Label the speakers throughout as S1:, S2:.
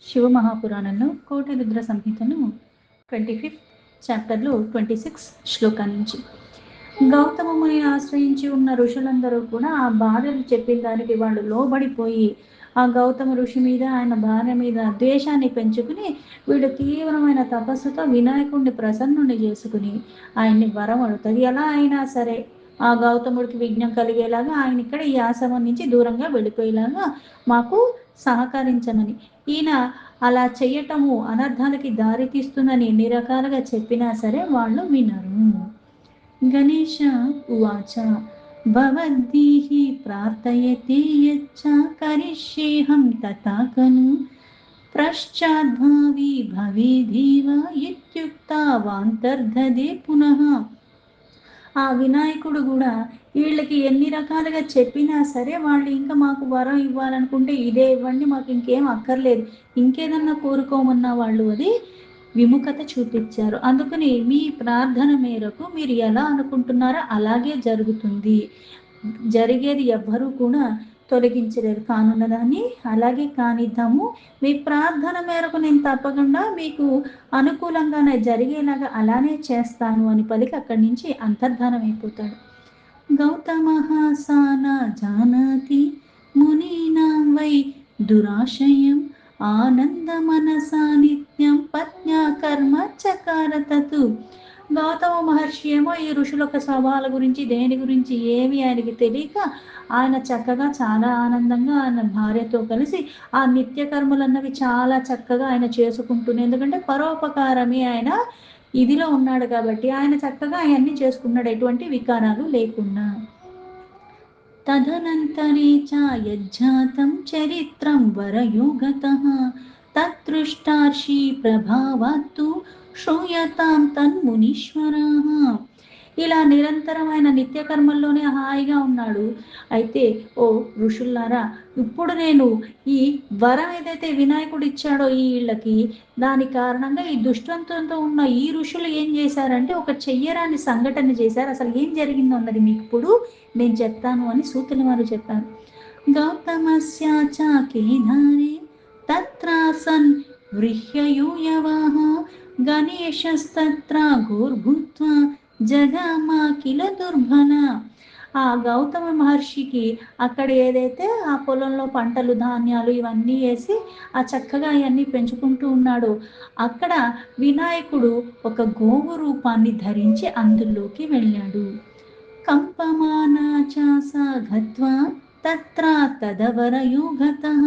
S1: శివమహాపురాణంలో కోటి రుద్ర సంహితను 25th చాప్టర్లో 26 శ్లోకా నుంచి గౌతమ మునిని ఆశ్రయించి ఉన్న ఋషులందరూ కూడా ఆ భార్యలు చెప్పిన దానికి వాళ్ళు లోబడిపోయి ఆ గౌతమ ఋషి మీద ఆయన భార్య మీద ద్వేషాన్ని పెంచుకుని వీడు తీవ్రమైన తపస్సుతో వినాయకుడిని ప్రసన్నుని చేసుకుని ఆయన్ని వరం అడుగుతుంది. ఎలా అయినా సరే ఆ గౌతముడికి విఘ్నం కలిగేలాగా ఆయన ఇక్కడ ఈ ఆశ్రమం నుంచి దూరంగా వెళ్ళిపోయేలాగా మాకు సహకరించమని. ఈయన అలా చెయ్యటము అనర్థాలకి దారి తీస్తుందని ఎన్ని రకాలుగా చెప్పినా సరే వాళ్ళు వినరు. గణేశ ఉవాచ భవద్దీః ప్రార్థయతే యచ్చ కరిష్యేహం తథా ఖలు పశ్చాద్భావి భవేదేవ ఇత్యుక్తావాంతర్ధదే పునః. ఆ వినాయకుడు కూడా వీళ్ళకి ఎన్ని రకాలుగా చెప్పినా సరే వాళ్ళు ఇంకా మాకు వరం ఇవ్వాలనుకుంటే ఇదే ఇవ్వండి, మాకు ఇంకేం అక్కర్లేదు, ఇంకేదన్నా కోరుకోమన్నా వాళ్ళు అది విముఖత చూపించారు. అందుకని మీ ప్రార్థన మేరకు మీరు ఎలా అనుకుంటున్నారో అలాగే జరుగుతుంది, జరిగేది ఎవ్వరూ కూడా తొలగించలేరు, కానున్నదాన్ని అలాగే కానిద్దాము, మీ ప్రార్థన మేరకు నేను తప్పకుండా మీకు అనుకూలంగానే జరిగేలాగా అలానే చేస్తాను అని పలికి అక్కడి నుంచి అంతర్ధానం అయిపోతాడు. గౌతమః సాన జానాతి మునీనాం వై దురాశయం ఆనంద మనసా నిత్యం పత్న్యా కర్మ చకార తతు. గౌతమ మహర్షి ఏమో ఈ ఋషుల యొక్క స్వభావాల గురించి దేని గురించి ఏమి ఆయనకి తెలియక ఆయన చక్కగా చాలా ఆనందంగా ఆయన భార్యతో కలిసి ఆ నిత్య కర్మలన్నవి చాలా చక్కగా ఆయన చేసుకుంటూనే, ఎందుకంటే పరోపకారమే ఆయన ఇదిలో ఉన్నాడు కాబట్టి ఆయన చక్కగా అవన్నీ చేసుకున్నాడు ఎటువంటి వికారాలు లేకుండా. తదనంతరే చ యజ్జాతం చరిత్రం వరయోగతః తదృష్టార్షి ప్రభావాత్తు శ్రూయతాం తన్మునీశ్వరః. ఇలా నిరంతరమైన నిత్యకర్మల్లోనే హాయిగా ఉన్నాడు. అయితే ఓ ఋషుల్లారా, ఇప్పుడు నేను ఈ వరం ఏదైతే వినాయకుడు ఇచ్చాడో ఈ వీళ్ళకి, దాని కారణంగా ఈ దుష్టంతో ఉన్న ఈ ఋషులు ఏం చేశారంటే ఒక చెయ్యరాని సంఘటన చేశారు. అసలు ఏం జరిగిందో అన్నది మీకు ఇప్పుడు నేను చెప్తాను అని సూతుల వారు చెప్పారు. గౌతమస్య చ కేదారే తత్రాసన్ వృహ్యయూయవాః గణేశస్తత్ర ఘోర్భూత్వా జగామా కిల దుర్భన. ఆ గౌతమ మహర్షికి అక్కడ ఏదైతే ఆ పొలంలో పంటలు ధాన్యాలు ఇవన్నీ వేసి ఆ చక్కగా అవన్నీ పెంచుకుంటూ ఉన్నాడు, అక్కడ వినాయకుడు ఒక గోవు రూపాన్ని ధరించి అందులోకి వెళ్ళాడు. కంపమానా చ సా గత్వా తత్ర తదవరయో గతః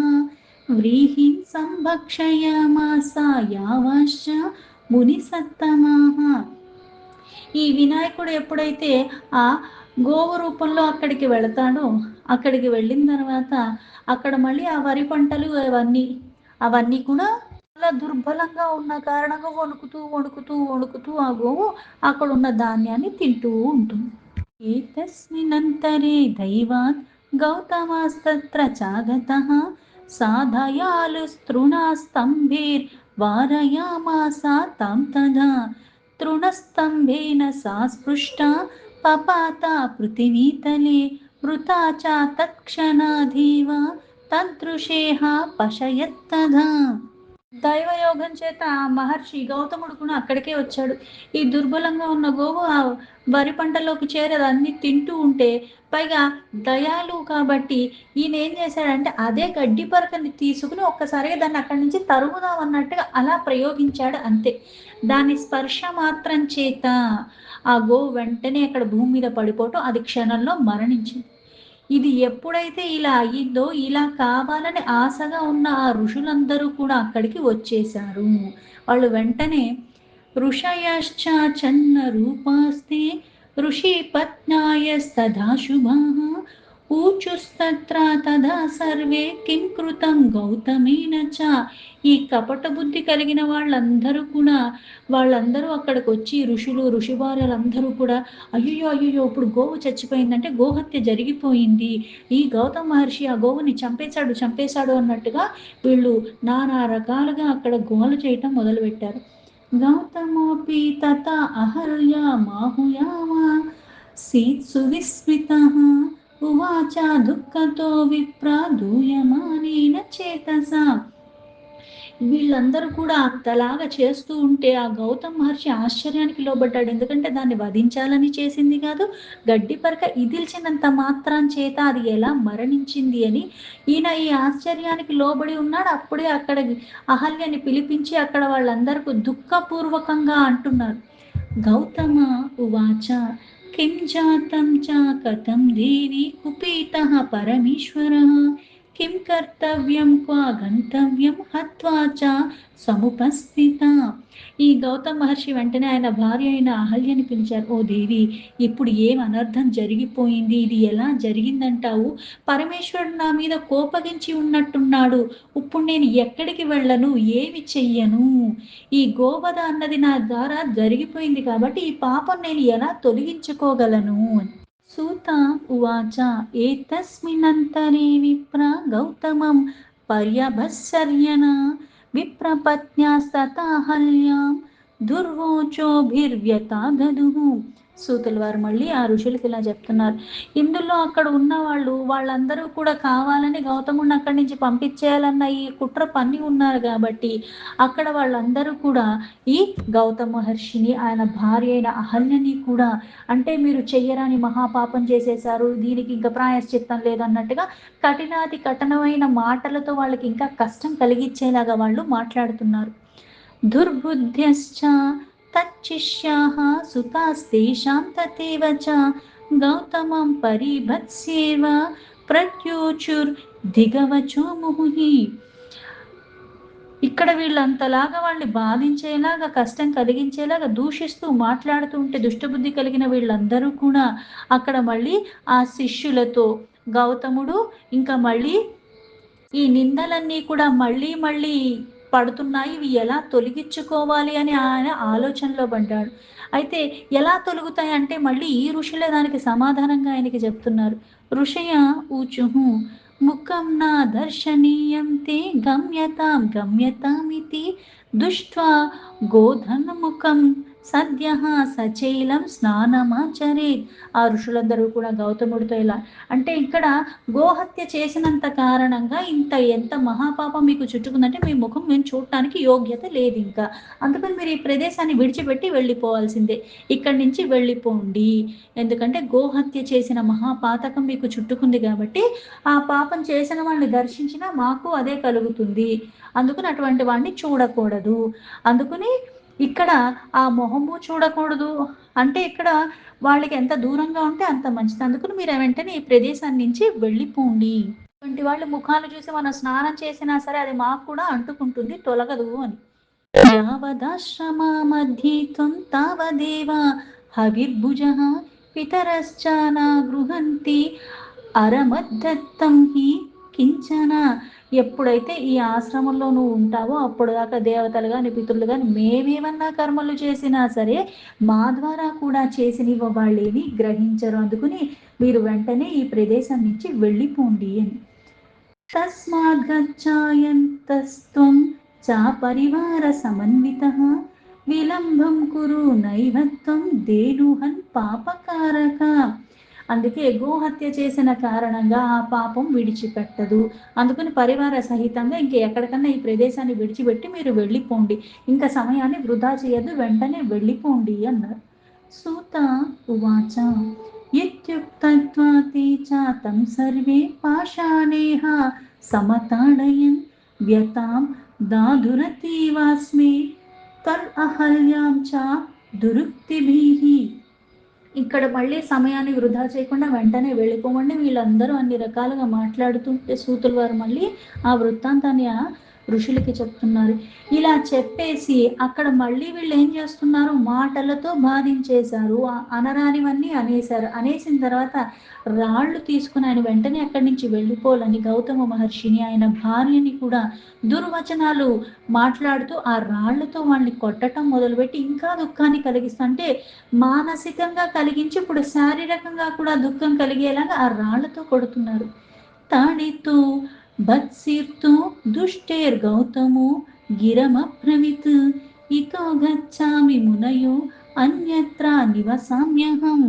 S1: వ్రీహిం సంభక్షయామాస యావాశ్చ మునిసత్తమాః. ఈ వినాయకుడు ఎప్పుడైతే ఆ గోవు రూపంలో అక్కడికి వెళతాడో, అక్కడికి వెళ్ళిన తర్వాత అక్కడ మళ్ళీ ఆ వరి పంటలు అవన్నీ కూడా చాలా దుర్బలంగా ఉన్న కారణంగా వణుకుతూ వణుకుతూ వణుకుతూ ఆ గోవు అక్కడ ఉన్న ధాన్యాన్ని తింటూ ఉంటుంది. ఏతస్మిన్నంతరే దైవాత్ గౌతమస్తత్ర చాగతః సాధయాలుస్తృణస్తంభైర్ వారయామాస తాం తదా తృణస్తంభేన సా స్పృష్టా పపాత పృథివీతలే మృతా చ తత్క్షణాదేవ తదృశేహ పశయత్తదా. దైవయోగం చేత ఆ మహర్షి గౌతముడు కూడా అక్కడికే వచ్చాడు. ఈ దుర్బలంగా ఉన్న గోవు ఆ వరి పంటలోకి చేరేది అన్ని తింటూ ఉంటే, పైగా దయాలు కాబట్టి ఈయన ఏం చేశాడంటే అదే గడ్డి పరకని తీసుకుని ఒక్కసారిగా దాన్ని అక్కడి నుంచి తరుగుదాం అన్నట్టుగా అలా ప్రయోగించాడు అంతే. దాని స్పర్శ మాత్రం చేత ఆ గోవు వెంటనే అక్కడ భూమి మీద పడిపోవటం, అది క్షణంలో మరణించింది. ఇది ఎప్పుడైతే ఇలా అయ్యిందో, ఇలా కావాలని ఆశగా ఉన్న ఆ ఋషులందరూ కూడా అక్కడికి వచ్చేశారు. వాళ్ళు వెంటనే ఋషయశ్చ చన్న రూపాస్తే ఋషి పత్నాయస్తథా శుభాః ఊచుస్తత్ర తదా సర్వే కిం కృతం గౌతమేన చ. ఈ కపట బుద్ధి కలిగిన వాళ్ళందరూ అక్కడికి వచ్చి ఋషి భార్యలందరూ కూడా అయ్యో అయ్యో ఇప్పుడు గోవు చచ్చిపోయిందంటే గోహత్య జరిగిపోయింది, ఈ గౌతమ మహర్షి ఆ గోవుని చంపేశాడు అన్నట్టుగా వీళ్ళు నానా రకాలుగా అక్కడ గోల చేయటం మొదలుపెట్టారు. గౌతమోపి తత అహల్య మాహుయామా సీత్ సువిస్మితః ఉవాచ దుఃఖతో విప్ర దూయమానేన చేతసా. వీళ్ళందరూ కూడా అంతలాగా చేస్తూ ఉంటే ఆ గౌతమ్ మహర్షి ఆశ్చర్యానికి లోబడ్డాడు. ఎందుకంటే దాన్ని వధించాలని చేసింది కాదు. గడ్డి పరక ఇదిల్చినంత మాత్రం చేత అది ఎలా మరణించింది అని ఈయన ఈ ఆశ్చర్యానికి లోబడి ఉన్నాడు. అప్పుడే అక్కడ అహల్యని పిలిపించి అక్కడ వాళ్ళందరకు దుఃఖపూర్వకంగా అంటున్నారు. గౌతమ ఉవాచ కిం జాతం చ కథం దేవి కుపీతః పరమేశ్వరः కిం కర్తవ్యం క్వ గంతవ్యం హత్వా చ సముపస్థిత. ఈ గౌతమ మహర్షి వెంటనే ఆయన భార్య అయిన అహల్యని పిలిచారు. ఓ దేవి, ఇప్పుడు ఏం అనర్థం జరిగిపోయింది, ఇది ఎలా జరిగిందంటావు? పరమేశ్వరుడు నా మీద కోపగించి ఉన్నట్టున్నాడు. ఇప్పుడు నేను ఎక్కడికి వెళ్ళను, ఏమి చెయ్యను? ఈ గోవధ అన్నది నా ద్వారా జరిగిపోయింది కాబట్టి ఈ పాపం నేను ఎలా తొలగించుకోగలను అని. సూత ఉవాచ ఏతస్మిన్నంతరే విప్ర గౌతమం పర్యభస్సర్యన విప్రపత్న్యాస్తతాహల్యాం దుర్వోచోభిర్వ్యతా దదుః. సూతుల వారు మళ్ళీ ఆ ఋషులకి ఇలా చెప్తున్నారు. ఇందులో అక్కడ ఉన్న వాళ్ళందరూ కూడా కావాలని గౌతముడిని అక్కడి నుంచి పంపించేయాలన్న ఈ కుట్ర పన్ని ఉన్నారు కాబట్టి అక్కడ వాళ్ళందరూ కూడా ఈ గౌతమ మహర్షిని ఆయన భార్య అయిన అహల్యని కూడా, అంటే మీరు చెయ్యరాని మహాపాపం చేసేశారు, దీనికి ఇంకా ప్రాయశ్చిత్తం లేదన్నట్టుగా కఠినాతి కఠినమైన మాటలతో వాళ్ళకి ఇంకా కష్టం కలిగించేలాగా వాళ్ళు మాట్లాడుతున్నారు. దుర్బుద్ధ్యశ్చ తచ్చిష్యాః సుతాస్తేషాం తథైవ చ గౌతమం పరిభత్స్యేవ ప్రత్యూచుర్ధిగవచో ముహుః. ఇక్కడ వీళ్ళంతలాగా వాళ్ళని బాధించేలాగా కష్టం కలిగించేలాగా దూషిస్తూ మాట్లాడుతూ ఉంటే దుష్టబుద్ధి కలిగిన వీళ్ళందరూ కూడా అక్కడ మళ్ళీ ఆ శిష్యులతో గౌతముడు ఇంకా మళ్ళీ ఈ నిందలన్నీ కూడా మళ్ళీ మళ్ళీ పడుతున్నాయి, ఇవి ఎలా తొలగించుకోవాలి అని ఆయన ఆలోచనలో పడ్డాడు. అయితే ఎలా తొలుగుతాయి అంటే మళ్ళీ ఈ ఋషులే దానికి సమాధానంగా ఆయనకి చెప్తున్నారు. ఋషయ ఊచుహు ముఖం నా దర్శనీయం తే గమ్యతాం గమ్యతామితి దుష్ట్వా గోధనముఖం సద్య సచైలం స్నానమాచరేత్. ఆ ఋషులందరూ కూడా గౌతముడితో ఇలా అంటే, ఇక్కడ గోహత్య చేసినంత కారణంగా ఎంత మహాపాపం మీకు చుట్టుకుందంటే మీ ముఖం మేము చూడటానికి యోగ్యత లేదు ఇంకా. అందుకని మీరు ఈ ప్రదేశాన్ని విడిచిపెట్టి వెళ్ళిపోవాల్సిందే, ఇక్కడి నుంచి వెళ్ళిపోండి. ఎందుకంటే గోహత్య చేసిన మహాపాతకం మీకు చుట్టుకుంది కాబట్టి ఆ పాపం చేసిన వాడిని దర్శించినా మాకు అదే కలుగుతుంది. అందుకని అటువంటి వాడిని చూడకూడదు. అందుకని ఇక్కడ ఆ మొహము చూడకూడదు. అంటే ఇక్కడ వాళ్ళకి ఎంత దూరంగా ఉంటే అంత మంచిది. అందుకని మీరు వెంటనే ఈ ప్రదేశాన్ని నుంచి వెళ్ళిపోండి. అటువంటి వాళ్ళ ముఖాలు చూసి మనం స్నానం చేసినా సరే అది మాకు కూడా అంటుకుంటుంది, తొలగదు అని. యావదాశ్రమా మధ్యే త్వం తావదేవ హవిర్భుజః పితరశ్చానా గృహంతి అరమద్దత్తం హి కించన. ఎప్పుడైతే ఈ ఆశ్రమంలో నువ్వు ఉంటావో అప్పుడు దాకా దేవతలు కానీ పితృలు కానీ మేమేమన్నా కర్మలు చేసినా సరే మా ద్వారా కూడా చేసినవి వాళ్ళేమి గ్రహించరు. అందుకుని మీరు వెంటనే ఈ ప్రదేశం నుంచి వెళ్ళిపోండి అని. తస్మాత్ గచ్ఛాయంతస్త్వం చ పరివార సమన్వితః విలంబం కురు నైవత్వం దేనుహన్ పాపకారక. అందుకే గోహత్య చేసిన కారణంగా ఆ పాపం విడిచిపెట్టదు. అందుకని పరివార సహితంగా ఇంక ఎక్కడికన్నా ఈ ప్రదేశాన్ని విడిచిపెట్టి మీరు వెళ్ళిపోండి, ఇంకా సమయాన్ని వృధా చేయొద్దు, వెంటనే వెళ్ళిపోండి అన్నారు. సూత ఉవాచ ఇత్యుక్త్వా తే చ తం సర్వే పాషాణేః సమతాడయన్ వ్యతాం దాదురతీవాస్మి తల్ అహల్యాం చ దురుక్తిభిః. ఇక్కడ మళ్ళీ సమయాన్ని వృధా చేయకుండా వెంటనే వెళ్ళిపోమండి. వీళ్ళందరూ అన్ని రకాలుగా మాట్లాడుతుంటే సూతుల వారు మళ్ళీ ఆ వృత్తాంతాన్ని ఆ ఋషులకి చెప్తున్నారు. ఇలా చెప్పేసి అక్కడ మళ్ళీ వీళ్ళు ఏం చేస్తున్నారు, మాటలతో బాధించేశారు, అనరానివన్నీ అనేశారు. అనేసిన తర్వాత రాళ్ళు తీసుకుని ఆయన వెంటనే అక్కడి నుంచి వెళ్ళిపోవాలని గౌతమ మహర్షిని ఆయన భార్యని కూడా దుర్వచనాలు మాట్లాడుతూ ఆ రాళ్లతో వాళ్ళని కొట్టడం మొదలుపెట్టి ఇంకా దుఃఖాన్ని కలిగిస్తుంటే మానసికంగా కలిగించి ఇప్పుడు శారీరకంగా కూడా దుఃఖం కలిగేలాగా ఆ రాళ్లతో కొడుతున్నారు. తాడితో బత్సీర్తో దుష్టేర్ గౌతమో గిరమబ్రవీత్ ఇతో గచ్చామి మునయో అన్యత్ర నివసామ్యహం.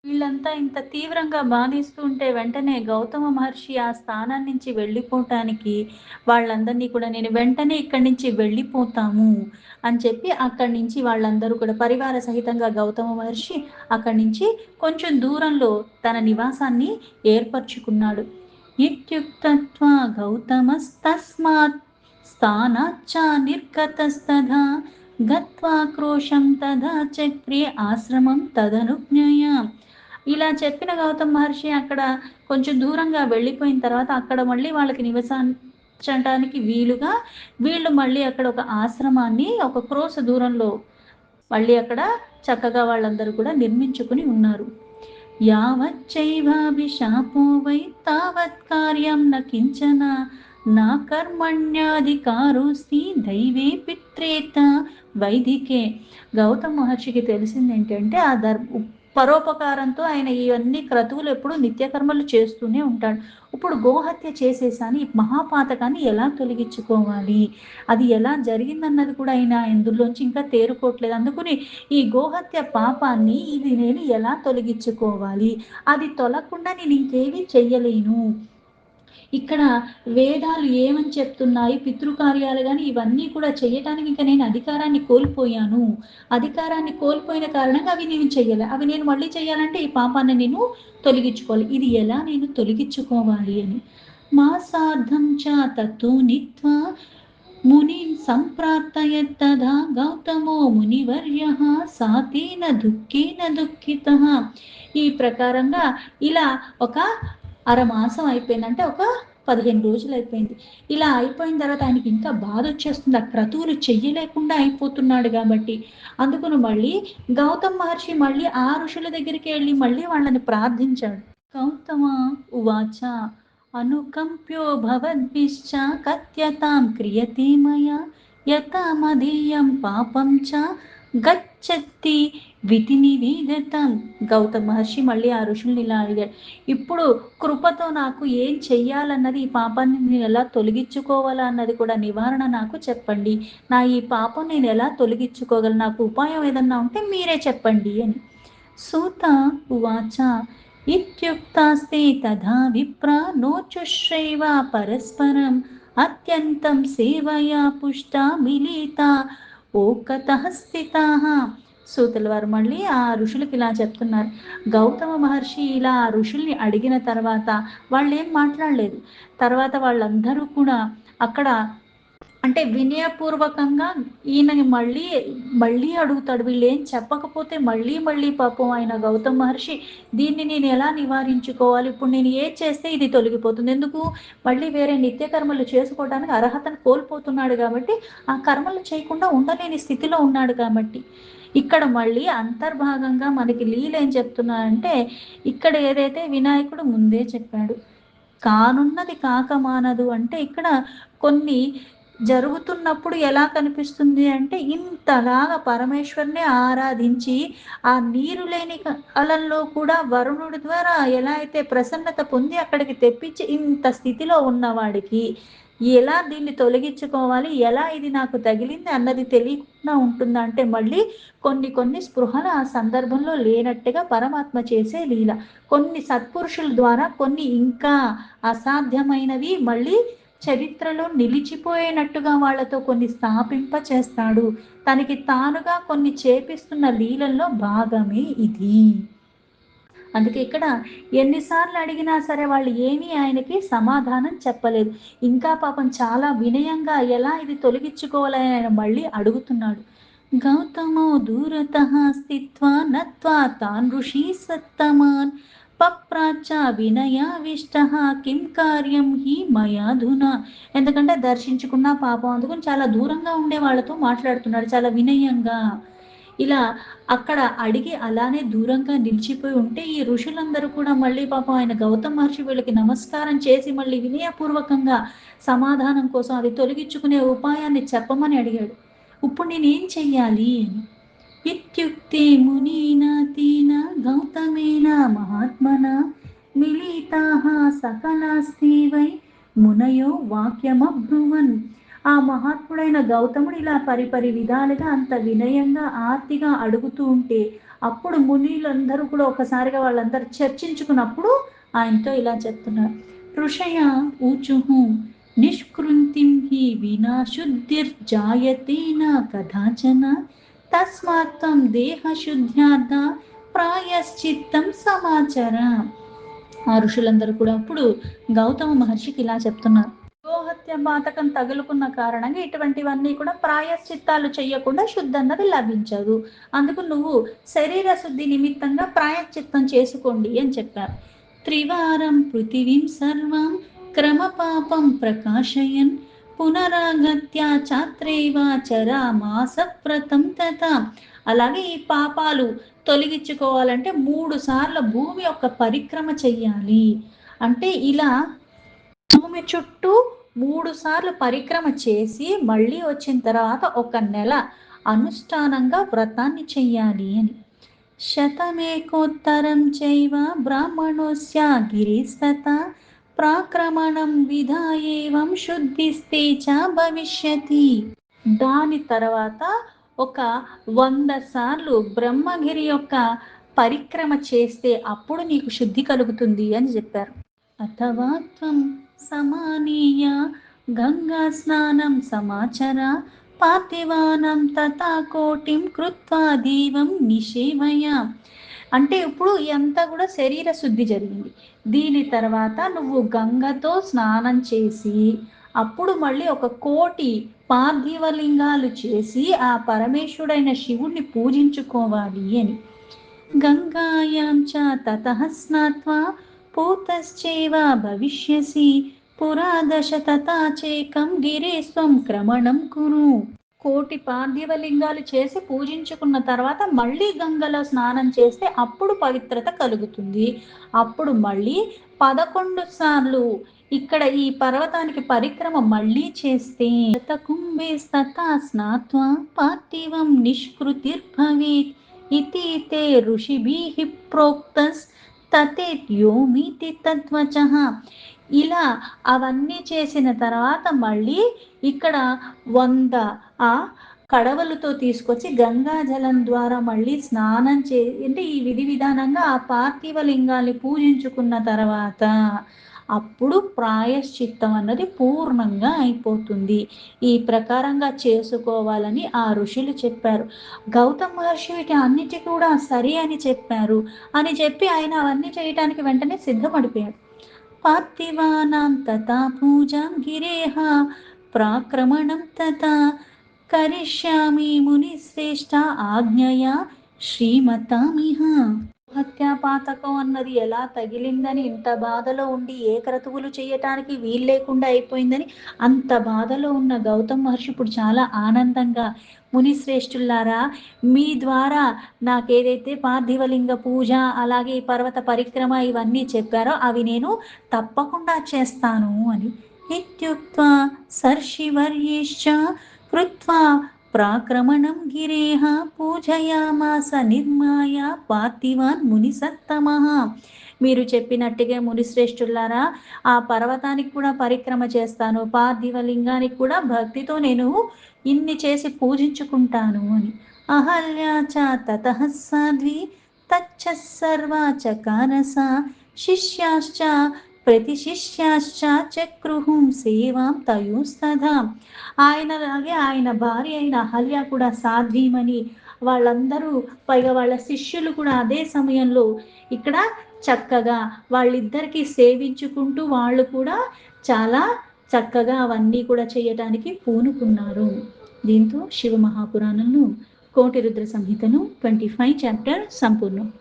S1: వీళ్ళంతా ఇంత తీవ్రంగా బాధిస్తూ ఉంటే వెంటనే గౌతమ మహర్షి ఆ స్థానం నుంచి వెళ్ళిపోవటానికి వాళ్ళందరినీ కూడా నేను వెంటనే ఇక్కడి నుంచి వెళ్ళిపోతాము అని చెప్పి అక్కడి నుంచి వాళ్ళందరూ కూడా పరివార సహితంగా గౌతమ మహర్షి అక్కడి నుంచి కొంచెం దూరంలో తన నివాసాన్ని ఏర్పరచుకున్నాడు. ఇత్యుక్తత్వా గౌతమస్తస్మాత్ స్థానాచ్చ నిర్గతస్తథా గత్వా క్రోశం తదా చక్రే ఆశ్రమం తదనుజ్ఞయ. ఇలా చెప్పిన గౌతమ మహర్షి అక్కడ కొంచెం దూరంగా వెళ్ళిపోయిన తర్వాత అక్కడ మళ్ళీ వాళ్ళకి నివసించడానికి వీలుగా వీళ్ళు మళ్ళీ అక్కడ ఒక ఆశ్రమాన్ని ఒక క్రోశ దూరంలో మళ్ళీ అక్కడ చక్కగా వాళ్ళందరూ కూడా నిర్మించుకుని ఉన్నారు. యావచ్చైవాభిశాపో వై తావత్ కార్యం న కించన నా కర్మణ్యాధికారోస్తి దైవే పిత్రేత వైదికే. గౌతమ మహర్షికి తెలిసింది ఏంటంటే ఆ పరోపకారంతో ఆయన ఇవన్నీ క్రతువులు ఎప్పుడు నిత్యకర్మలు చేస్తూనే ఉంటాడు. ఇప్పుడు గోహత్య చేసేసాని ఈ మహాపాతకాన్ని ఎలా తొలగించుకోవాలి, అది ఎలా జరిగిందన్నది కూడా ఆయన ఇందులోంచి ఇంకా తేరుకోవట్లేదు. అందుకని ఈ గోహత్య పాపాన్ని ఇది నేను ఎలా తొలగించుకోవాలి, అది తొలగకుండా నేను ఇంకేమీ చెయ్యలేను. ఇక్కడ వేదాలు ఏమని చెప్తున్నాయి, పితృకార్యాలు కానీ ఇవన్నీ కూడా చేయటానికి ఇంకా నేను అధికారాన్ని కోల్పోయాను. అధికారాన్ని కోల్పోయిన కారణంగా అవి నేను చెయ్యాలి. అవి నేను మళ్ళీ చేయాలంటే ఈ పాపాన్ని నేను తొలగించుకోవాలి. ఇది ఎలా నేను తొలగించుకోవాలి అని. మాసార్థం చ తతో నిత్వా మునిన్ సంప్రార్థయత్ తదా గౌతమో మునివర్యః సాతేన దుఃఖేన దుఃఖితః. ఈ ప్రకారంగా ఇలా ఒక అరమాసం అయిపోయింది, అంటే ఒక 15 రోజులు అయిపోయింది. ఇలా అయిపోయిన తర్వాత ఆయనకి ఇంకా బాధ వచ్చేస్తుంది, ఆ క్రతువులు చెయ్యలేకుండా అయిపోతున్నాడు కాబట్టి. అందుకని మళ్ళీ గౌతమ్ మహర్షి మళ్ళీ ఆ ఋషుల దగ్గరికి వెళ్ళి మళ్ళీ వాళ్ళని ప్రార్థించాడు. గౌతమ ఉవాచ అనుకంప్యో భవద్భిశ్చ కథ్యతాం క్రియతే మయా యథా మదీయం పాపం చ గచ్చతి విధి నివేదితం. గౌతమ మహర్షి మళ్ళీ ఆ ఋషుల్ని ఇలా అడిగాడు, ఇప్పుడు కృపతో నాకు ఏం చెయ్యాలన్నది, ఈ పాపాన్ని నేను ఎలా తొలగించుకోవాలా అన్నది కూడా నివారణ నాకు చెప్పండి. నా ఈ పాపం నేను ఎలా తొలగించుకోగలను, నాకు ఉపాయం ఏదన్నా ఉంటే మీరే చెప్పండి అని. సూత ఉవాచ ఇత్యుక్తాస్తే తథా విప్ర నోచుశ్రైవ పరస్పరం అత్యంతం సేవయా పుష్ట మిలిత ఓకతః స్థితాః. సూతుల వారు మళ్ళీ ఆ ఋషులకి ఇలా చెప్తున్నారు. గౌతమ మహర్షి ఇలా ఆ ఋషుల్ని అడిగిన తర్వాత వాళ్ళు ఏం మాట్లాడలేదు. తర్వాత వాళ్ళందరూ కూడా అక్కడ అంటే వినయపూర్వకంగా ఈయనని మళ్ళీ మళ్ళీ అడుగుతాడు. వీళ్ళు ఏం చెప్పకపోతే మళ్ళీ మళ్ళీ పాపం ఆయన గౌతమ మహర్షి దీన్ని నేను ఎలా నివారించుకోవాలి, ఇప్పుడు నేను ఏం చేస్తే ఇది తొలగిపోతుంది, ఎందుకు మళ్ళీ వేరే నిత్య కర్మలు చేసుకోవడానికి అర్హతను కోల్పోతున్నాడు కాబట్టి ఆ కర్మలు చేయకుండా ఉండలేని స్థితిలో ఉన్నాడు కాబట్టి. ఇక్కడ మళ్ళీ అంతర్భాగంగా మనకి లీల ఏం చెప్తున్నారంటే, ఇక్కడ ఏదైతే వినాయకుడు ముందే చెప్పాడు కానున్నది కాక మానదు అంటే, ఇక్కడ కొన్ని జరుగుతున్నప్పుడు ఎలా కనిపిస్తుంది అంటే, ఇంతలాగా పరమేశ్వరుని ఆరాధించి ఆ నీరు లేని కాలంలో కూడా వరుణుడి ద్వారా ఎలా అయితే ప్రసన్నత పొంది అక్కడికి తెప్పించి ఇంత స్థితిలో ఉన్నవాడికి ఎలా దీన్ని తొలగించుకోవాలి, ఎలా ఇది నాకు తగిలింది అన్నది తెలియకుండా ఉంటుందా అంటే, మళ్ళీ కొన్ని కొన్ని స్పృహలు ఆ సందర్భంలో లేనట్టుగా పరమాత్మ చేసే లీల. కొన్ని సత్పురుషుల ద్వారా కొన్ని ఇంకా అసాధ్యమైనవి మళ్ళీ చరిత్రలో నిలిచిపోయేనట్టుగా వాళ్ళతో కొన్ని స్థాపింప చేస్తాడు. తనకి తానుగా కొన్ని చేపిస్తున్న లీలల్లో భాగమే ఇది. అందుకే ఇక్కడ ఎన్నిసార్లు అడిగినా సరే వాళ్ళు ఏమీ ఆయనకి సమాధానం చెప్పలేదు. ఇంకా పాపం చాలా వినయంగా ఎలా ఇది తొలగించుకోవాలని ఆయన మళ్ళీ అడుగుతున్నాడు. గౌతమో దూరతః స్థిత్వా నత్వా తాన్ ఋషి సత్తమాన్ పప్రాచ వినయావిష్టః కిం కార్యం హి మయాధునా. ఎందుకంటే దర్శించుకున్న పాపం, అందుకని చాలా దూరంగా ఉండే వాళ్ళతో మాట్లాడుతున్నాడు చాలా వినయంగా. ఇలా అక్కడ అడిగి అలానే దూరంగా నిలిచిపోయి ఉంటే ఈ ఋషులందరూ కూడా మళ్ళీ పాపం ఆయన గౌతమ మహర్షి వీళ్ళకి నమస్కారం చేసి మళ్ళీ వినయపూర్వకంగా సమాధానం కోసం అది తొలగించుకునే ఉపాయాన్ని చెప్పమని అడిగాడు. ఇప్పుడు నేనేం చెయ్యాలి అని. ఇత్యుక్తే మునీనా తీన గౌతమేన మహాత్మన మిలితాః సకలాస్తేవై మునయో వాక్యమబ్రువన్. ఆ మహాత్ముడైన గౌతముడు ఇలా పరిపరి విధాలుగా అంత వినయంగా ఆర్తిగా అడుగుతూ ఉంటే అప్పుడు మునులందరూ కూడా ఒకసారిగా వాళ్ళందరూ చర్చించుకున్నప్పుడు ఆయనతో ఇలా చెప్తున్నారు. ఋషయ ఊచుః నిష్కృతిం హి వినా శుద్ధిర్జాయతే న కదాచన తస్మాత్తం దేహ శుద్ధ్యార్థ ప్రాయశ్చిత్తం సమాచర. ఆ ఋషులందరూ కూడా అప్పుడు గౌతమ మహర్షికి ఇలా చెప్తున్నారు. గోహత్య పాతకం తగులుకున్న కారణంగా ఇటువంటివన్నీ కూడా ప్రాయశ్చిత్తాలు చేయకుండా శుద్ధన్నది లభించదు. అందుకు నువ్వు శరీర శుద్ధి నిమిత్తంగా ప్రాయశ్చిత్తం చేసుకోండి అని చెప్పారు. త్రివారం పృథివీం సర్వం క్రమపాపం ప్రకాశయన్ పునరాగత్య చాత్రైవాచరామాస వ్రతం తథా. అలాగే ఈ పాపాలు తొలగించుకోవాలంటే 3 సార్లు భూమి యొక్క పరిక్రమ చెయ్యాలి. అంటే ఇలా భూమి చుట్టూ 3 సార్లు పరిక్రమ చేసి మళ్ళీ వచ్చిన తర్వాత 1 నెల అనుష్ఠానంగా వ్రతాన్ని చెయ్యాలి అని. శతమేకోత్తరం చైవ బ్రాహ్మణోస్య గిరిస్తత ప్రాక్రమణం విధాయేవం శుద్ధిస్తే చ భవిష్యతి. దాని తర్వాత ఒక 100 సార్లు బ్రహ్మగిరి యొక్క పరిక్రమ చేస్తే అప్పుడు నీకు శుద్ధి కలుగుతుంది అని చెప్పారు. అథవా త్వం సమానీయ గంగా స్నానం సమాచర పార్థివానం తథా కోటిం కృత్వా దీవం నిషేవయ. అంటే ఇప్పుడు ఇదంతా కూడా శరీర శుద్ధి జరిగింది. దీని తర్వాత నువ్వు గంగతో స్నానం చేసి అప్పుడు మళ్ళీ 1 కోటి పార్థివలింగాలు చేసి ఆ పరమేశ్వరుడైన శివుణ్ణి పూజించుకోవాలి అని. గంగాయాం చ తతః స్నాత్వా పూతశ్చైవ భవిష్యసి పురాదశ తథా చేకం గిరీస్వం క్రమణం కురు. 1 కోటి పార్థివలింగాలు చేసి పూజించుకున్న తర్వాత మళ్ళీ గంగలో స్నానం చేస్తే అప్పుడు పవిత్రత కలుగుతుంది. అప్పుడు మళ్ళీ 11 సార్లు ఇక్కడ ఈ పర్వతానికి పరిక్రమ మళ్ళీ చేస్తే కుంభేస్తథా స్నాత్వా పార్థివం నిష్కృతిర్భవేత్ ఇతి తే ఋషిభిః ప్రోక్తస్ తతేత్యోమితి తద్వచః. ఇలా అవన్నీ చేసిన తర్వాత మళ్ళీ ఇక్కడ 100 కడవలతో తీసుకొచ్చి గంగాజలం ద్వారా మళ్ళీ స్నానం అంటే ఈ విధి విధానంగా ఆ పార్థివ లింగాన్ని పూజించుకున్న తర్వాత అప్పుడు ప్రాయశ్చిత్తం అన్నది పూర్ణంగా అయిపోతుంది. ఈ ప్రకారంగా చేసుకోవాలని ఆ ఋషులు చెప్పారు. గౌతమ మహర్షి వీటి అన్నిటి కూడా సరి అని చెప్పారు అని చెప్పి ఆయన అవన్నీ చేయటానికి వెంటనే సిద్ధపడిపోయాడు. పార్థివానాం తథా పూజాం గిరేహ ప్రాక్రమణం తథా కరిష్యామి మునిశ్రేష్ఠ ఆజ్ఞయ శ్రీమతామిహ. హత్యాపాతకం అన్నది ఎలా తగిలిందని ఇంత బాధలో ఉండి ఏ క్రతువులు చేయటానికి వీలు లేకుండా అయిపోయిందని అంత బాధలో ఉన్న గౌతమ మహర్షి ఇప్పుడు చాలా ఆనందంగా, మునిశ్రేష్ఠులారా మీ ద్వారా నాకేదైతే పార్థివలింగ పూజ అలాగే ఈ పర్వత పరిక్రమ ఇవన్నీ చెప్పారో అవి నేను తప్పకుండా చేస్తాను అని. ఇత్యుక్త్వా సర్షివర్యేశ్చ కృత్వా ప్రాక్రమణం గిరేహ పూజయామాస నిర్మాయ పార్థివాన్ మునిసత్తమః. మీరు చెప్పినట్టుగా మునిశ్రేష్ఠులారా ఆ పర్వతానికి కూడా పరిక్రమ చేస్తాను, పార్థివలింగానికి కూడా భక్తితో నేను ఇన్ని చేసి పూజించుకుంటాను అని. అహల్యా చ తతః సాధ్వి తచ్చ సర్వా చకారస శిష్యాశ్చ ప్రతిశిష్యాశ్చ చక్రుహుం సేవాం తయోస్తథా. ఆయనలాగే ఆయన భార్య అయిన అహల్య కూడా సాధ్వీమని వాళ్ళందరూ పైగా వాళ్ళ శిష్యులు కూడా అదే సమయంలో ఇక్కడ చక్కగా వాళ్ళిద్దరికీ సేవించుకుంటూ వాళ్ళు కూడా చాలా చక్కగా అవన్నీ కూడా చేయటానికి పూనుకున్నారు. దీంతో శివ మహాపురాణంలో కోటి రుద్ర సంహితను 25 చాప్టర్ సంపూర్ణం.